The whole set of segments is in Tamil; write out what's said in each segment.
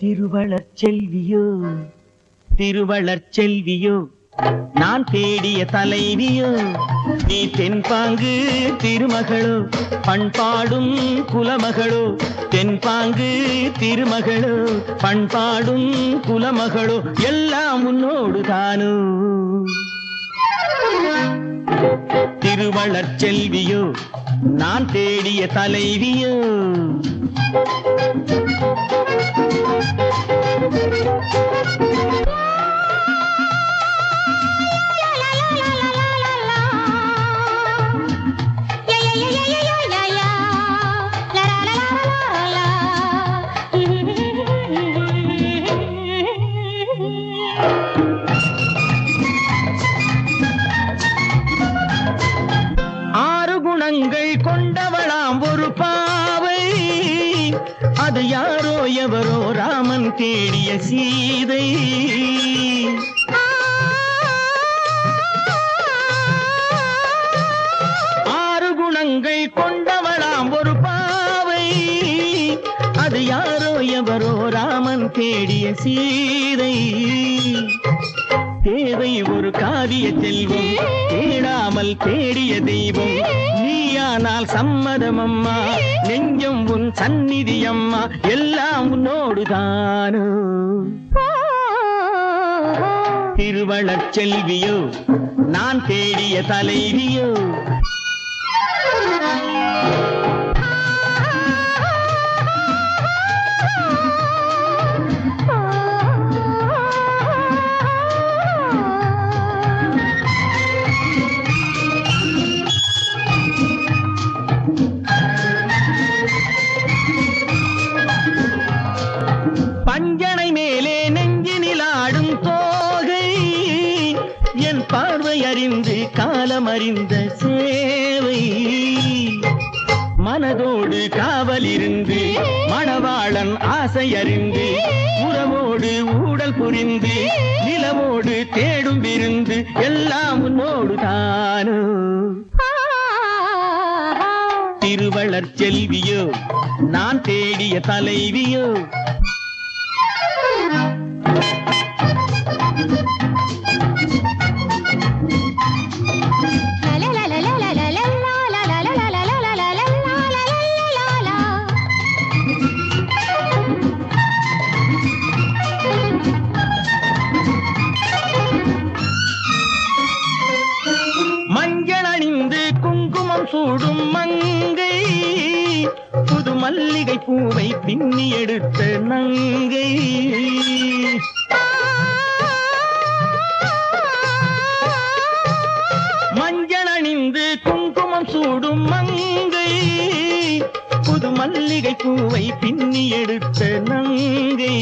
திருவளர் செல்வியோ திருவளர் செல்வியோ நான் தேடிய தலைவியோ நீ தென்பாங்கு திருமகளோ பண்பாடும் குலமகளோ தென்பாங்கு திருமகளோ பண்பாடும் குலமகளோ எல்லாம் உன்னோடு தானோ திருவளர் செல்வியோ நான் தேடிய தலைவியோ கொண்டவளாம் ஒரு பாவை அது யாரோ எவரோ ராமன் தேடிய சீதை ஆறு குணங்கள் கொண்டவளாம் ஒரு பாவை அது யாரோ எவரோ ராமன் தேடிய சீதை தேவை ஒரு காவிய செல்வம் தேடாமல் தேடிய தெய்வம் நீயானால் சம்மதம் அம்மா நெஞ்சம் உன் சந்நிதி அம்மா எல்லாம் உன்னோடு தானோ திருவளர் செல்வியோ நான் தேடிய தலைவியோ பஞ்சனை மேலே நெஞ்சினில் ஆடும் தோகை என் பார்வை அறிந்து காலம் அறிந்த சேவை மனதோடு காவல் இருந்து மணவாளன் ஆசை அறிந்து உறவோடு ஊடல் புரிந்து நிலவோடு தேடும் விருந்து எல்லாம் உன்னோடு தானோ திருவளர் செல்வியோ நான் தேடிய தலைவியோ மஞ்சள் அணிந்து குங்குமம் சூடும் மங்கை புது மல்லிகை பூவை பின்னி எடுத்த நங்கை மஞ்சள் அணிந்து குங்குமம் சூடும் மங்கை புது மல்லிகை பூவை பின்னி எடுத்த நங்கை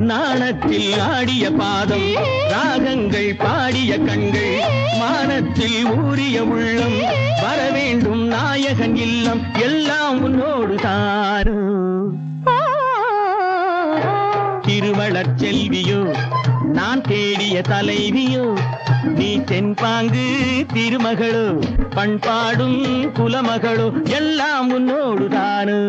நாணத்தில் ஆடிய பாதம் ராகங்கள் பாடிய கண்கள் மானத்தில் ஊறிய உள்ளம் வரவேண்டும் நாயகன் இல்லம் எல்லாம் உன்னோடு தானோ திருவளர் செல்வியோ நான் தேடிய தலைவியோ நீ தென்பாங்கு திருமகளோ பண்பாடும் குலமகளோ எல்லாம் உன்னோடு தானோ